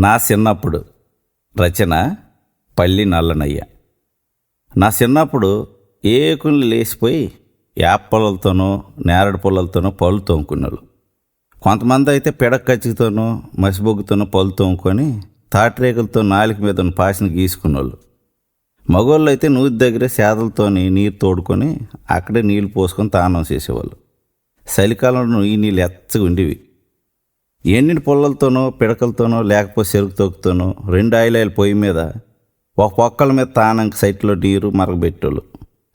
నా చిన్నప్పుడు రచన పల్లి నల్లనయ్య. నా చిన్నప్పుడు ఏకులు లేచిపోయి యాప పొలలతోనో నేరడు పొలలతోనో పళ్ళు తోముకునేవాళ్ళు. కొంతమంది అయితే పిడక్కచ్చితోనో మసిబొగ్గుతోనో పళ్ళు తోముకొని తాటిరేకులతో నాలుక మీద ఉన్న పాసిని గీసుకునేవాళ్ళు. మగవాళ్ళు అయితే నూతి దగ్గరే సేదలతోని నీరు తోడుకొని అక్కడే నీళ్లు పోసుకొని తానం చేసేవాళ్ళు. చలికాలంలో ఈ నీళ్ళు ఎచ్చగా ఉండేవి. ఎండిన పొల్లలతోనో పిడకలతోనో లేకపోతే చెరుకు తొక్కుతోనో 2 ఆయిలాయిల పొయ్యి మీద ఒక పొక్కల మీద తానంక సైట్లో నీరు మరగబెట్టేవాళ్ళు.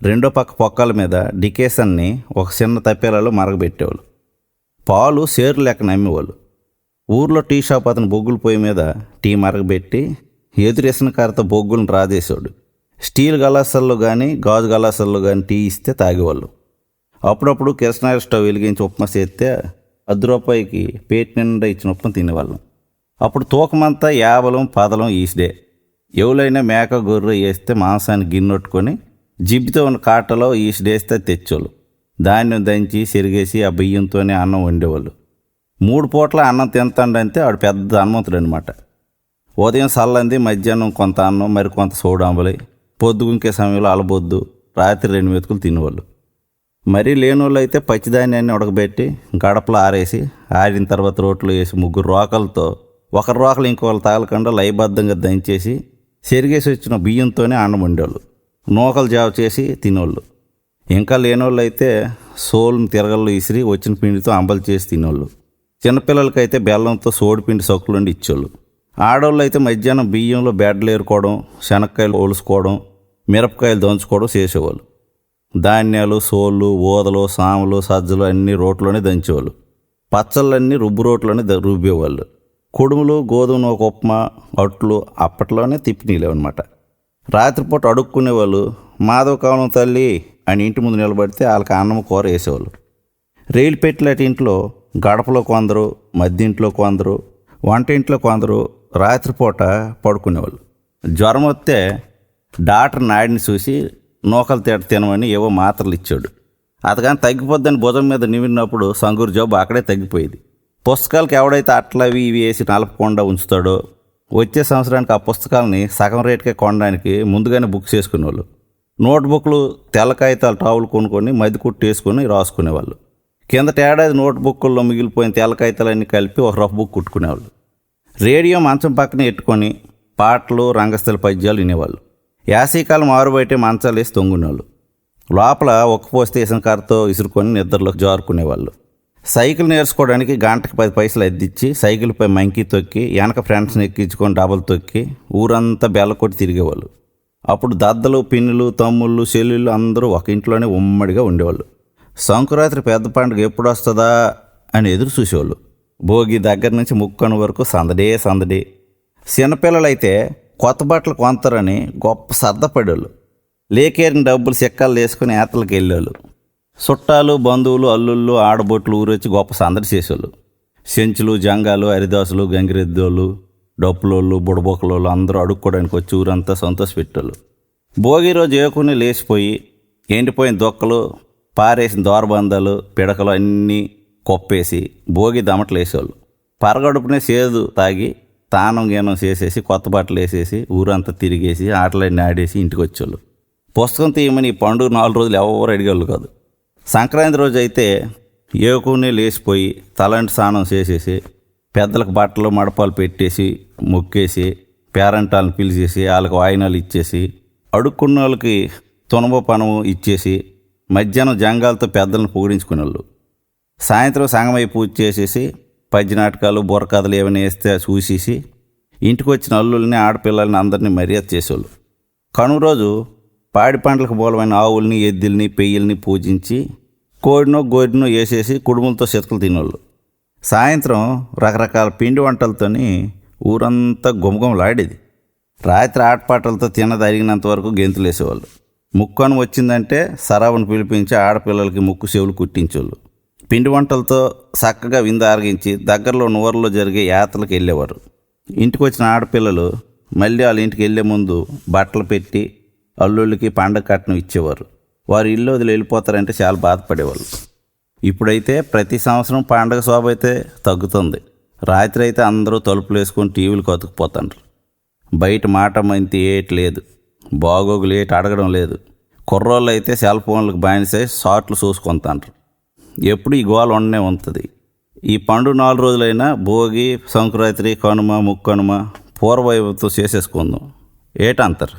రెండో పక్క పొక్కల మీద డికేషన్ని ఒక చిన్న తప్పేలలో మరగబెట్టేవాళ్ళు. పాలు సేరు లెక్క నమ్మేవాళ్ళు. ఊర్లో టీ షాప్ అతను బొగ్గుల పొయ్యి మీద టీ మరగబెట్టి ఎదురేసిన కారతో బొగ్గులను రాదేసేవాడు. స్టీల్ గలాసాల్లో కానీ గాజు గలాసాల్లో కానీ టీ ఇస్తే తాగేవాళ్ళు. అప్పుడప్పుడు కిరసనాయిల స్టవ్ వెలిగించి ఉప్మా చేస్తే ₹10 పేట నిండా ఇచ్చిన ఉప్మా తినేవాళ్ళం. అప్పుడు తూకమంతా 50 10 ఈస్డే. ఎవరైనా మేక గొర్రె వేస్తే మాంసాన్ని గిన్నెట్టుకొని జిబ్బితో ఉన్న కాటలో ఈస్డేస్తే తెచ్చేవాళ్ళు. ధాన్యం దంచి సెరిగేసి ఆ బియ్యంతోనే అన్నం వండేవాళ్ళు. 3 పూట్ల అన్నం తింటాడంటే ఆడు పెద్ద హనుమంతుడు అనమాట. ఉదయం సల్లంది, మధ్యాహ్నం కొంత అన్నం, మరి కొంత సోడాంబలి, పొద్దుగుంకే సమయంలో అలబొద్దు, రాత్రి 2 మెతుకులు తినేవాళ్ళు. మరీ లేనోళ్ళు అయితే పచ్చిధాన్యాన్ని ఉడకబెట్టి గడపలో ఆరేసి ఆరిన తర్వాత రోట్లో వేసి 3 రోకలతో ఒకరి రోకలు ఇంకొకరు తాగలకుండా లయబద్ధంగా దంచేసి సెరిగేసి వచ్చిన బియ్యంతోనే అన్నం వండేవాళ్ళు. నూకలు జావ చేసి తినేవాళ్ళు. ఇంకా లేనోళ్ళు అయితే సోలుని తిరగల్లో ఇసిరి వచ్చిన పిండితో అంబలు చేసి తినేవాళ్ళు. చిన్నపిల్లలకైతే బెల్లంతో సోడిపిండి సొక్కులుండి ఇచ్చేవాళ్ళు. ఆడవాళ్ళు అయితే మధ్యాహ్నం బియ్యంలో బెడ్లు ఏరుకోవడం, శనక్కాయలు ఒలుసుకోవడం, మిరపకాయలు దంచుకోవడం చేసేవాళ్ళు. ధాన్యాలు, సోళ్ళు, ఊదలు, సాములు, సజ్జలు అన్నీ రోట్లోనే దంచేవాళ్ళు. పచ్చళ్ళన్నీ రుబ్బు రోట్లోనే రుబ్బేవాళ్ళు. కుడుములు, గోధుమ ఒక ఉప్మా, అట్లు అప్పట్లోనే తిప్పినీలేవన్నమాట. రాత్రిపూట అడుక్కునేవాళ్ళు. మాధవ కావడం తల్లి అని ఇంటి ముందు నిలబడితే వాళ్ళకి అన్నం కూర వేసేవాళ్ళు. రైలు పెట్టిలాంటి ఇంట్లో గడపలో కొందరు, మధ్యంట్లో కొందరు, వంటింట్లో కొందరు రాత్రిపూట పడుకునేవాళ్ళు. జ్వరం వస్తే డాక్టర్ నాడిని చూసి నూకలు తినమని ఏవో మాత్రలు ఇచ్చాడు. అతగాని తగ్గిపోద్దని భుజం మీద నిమిరినప్పుడు సంగూరు జబ్బు అక్కడే తగ్గిపోయేది. పుస్తకాలకి ఎవడైతే అట్లవి ఇవి వేసి నలపకుండా ఉంచుతాడో వచ్చే సంవత్సరానికి ఆ పుస్తకాలని సగం రేటుకే కొనడానికి ముందుగానే బుక్ చేసుకునేవాళ్ళు. నోట్బుక్లు, తెల్ల కాగితాలు టావులు కొనుక్కొని మధ్య కుట్టు వేసుకొని రాసుకునేవాళ్ళు. కిందటి ఏడాది నోట్బుక్ల్లో మిగిలిపోయిన తెల్ల కాగితాలన్నీ కలిపి ఒక రఫ్ బుక్ కుట్టుకునేవాళ్ళు. రేడియో మంచం పక్కన ఎట్టుకొని పాటలు, రంగస్థల పద్యాలు వినేవాళ్ళు. యాసీకాలం ఆరుబయటే మంచాలు వేసి తొంగునేవాళ్ళు. లోపల ఒక్కపోస్తే ఇసనకారతో ఇసురుకొని నిద్రలోకి జారుకునేవాళ్ళు. సైకిల్ నేర్చుకోవడానికి గంటకి 10 పైసలు అద్దిచ్చి సైకిల్పై మంకీ తొక్కి వెనక ఫ్రెండ్స్ని ఎక్కించుకొని డబల్ తొక్కి ఊరంతా బెల్లకొట్టి తిరిగేవాళ్ళు. అప్పుడు దద్దలు, పిన్నులు, తమ్ముళ్ళు, చెల్లెళ్ళు అందరూ ఒక ఇంట్లోనే ఉమ్మడిగా ఉండేవాళ్ళు. సంక్రాంతి పెద్ద పండుగ ఎప్పుడు వస్తుందా అని ఎదురు చూసేవాళ్ళు. భోగి దగ్గర నుంచి ముక్కను వరకు సందడే సందడి. చిన్నపిల్లలైతే కొత్త బట్టలు కొంతరని గొప్ప సర్దపడేవాళ్ళు. లేకేరిన డబ్బులు సిక్కలు వేసుకుని యాత్రలకు వెళ్ళేవాళ్ళు. చుట్టాలు, బంధువులు, అల్లుళ్ళు, ఆడబొట్లు ఊరొచ్చి గొప్ప సందడి చేసేవాళ్ళు. చెంచులు, జంగాలు, హరిదాసులు, గంగిరెద్దోళ్ళు, డప్పులోళ్ళు, బుడబొక్కలోళ్ళు అందరూ అడుక్కోవడానికి వచ్చి ఊరంతా సంతోష పెట్టేవాళ్ళు. భోగి రోజు ఏకుని లేచిపోయి ఎండిపోయిన దొక్కలు, పారేసిన దోరబందాలు, పిడకలు అన్నీ కొప్పేసి భోగి దమటలు వేసేవాళ్ళు. పరగడుపునే సేదు తాగి తానం గీనం చేసేసి కొత్త బట్టలు వేసేసి ఊరంతా తిరిగేసి ఆటలన్నీ ఆడేసి ఇంటికి వచ్చేవాళ్ళు. పుస్తకం తీయమని ఈ పండుగ 4 రోజులు ఎవరు అడిగేవాళ్ళు కాదు. సంక్రాంతి రోజు అయితే ఏకునే లేచిపోయి తలంటి స్నానం చేసేసి పెద్దలకు బట్టలు మడపాలు పెట్టేసి మొక్కేసి పేరంటాలను పిలిచేసి వాళ్ళకి వాయినాలు ఇచ్చేసి అడుక్కున్న వాళ్ళకి తునబ పనము ఇచ్చేసి మధ్యాహ్నం జంగాలతో పెద్దలను పొగిడించుకునేవాళ్ళు. సాయంత్రం సంగమై పూజ చేసేసి పద్య నాటకాలు, బుర్రకథలు ఏమైనా వేస్తే చూసేసి ఇంటికి వచ్చిన అల్లుల్ని, ఆడపిల్లల్ని అందరినీ మర్యాద చేసేవాళ్ళు. కనుమ రోజు పాడి పంటలకు మూలమైన ఆవుల్ని, ఎద్దుల్ని, పెయ్యల్ని పూజించి కోడినో గోరినో వేసేసి కుడుములతో చితకలు తినేవాళ్ళు. సాయంత్రం రకరకాల పిండి వంటలతోని ఊరంతా గుమగుమలాడేది. రాత్రి ఆటపాటలతో తిన్నది అరిగినంత వరకు గెంతులు వేసేవాళ్ళు. ముక్కను వచ్చిందంటే సరావును పిలిపించి ఆడపిల్లలకి ముక్కు చెవులు కుట్టించేవాళ్ళు. పిండి వంటలతో చక్కగా విందు ఆరగించి దగ్గరలో నూరలో జరిగే యాత్రలకు వెళ్ళేవారు. ఇంటికి వచ్చిన ఆడపిల్లలు మళ్ళీ వాళ్ళ ఇంటికి వెళ్ళే ముందు బట్టలు పెట్టి అల్లుళ్ళకి పండగ కట్నం ఇచ్చేవారు. వారు ఇల్లు వదిలి వెళ్ళిపోతారంటే చాలా బాధపడేవాళ్ళు. ఇప్పుడైతే ప్రతి సంవత్సరం పండగ శోభ అయితే తగ్గుతుంది. రాత్రి అయితే అందరూ తలుపులు వేసుకొని టీవీలు కతుకుపోతాండ్రు. బయట మాట మంతి ఏటి లేదు, బాగోగులు ఏటి అడగడం లేదు. కుర్రోళ్ళు అయితే సెల్ ఫోన్లకు బానిసై షార్ట్లు చూసుకుంటాండ్రు. ఎప్పుడు ఈ గోల ఉండనే ఉంటుంది. ఈ పండుగ 4 రోజులైనా భోగి, సంక్రాంతి, కనుమ, ముక్కనుమ పూర్వవైభవంతో చేసేసుకుందాం. ఏటంటారు?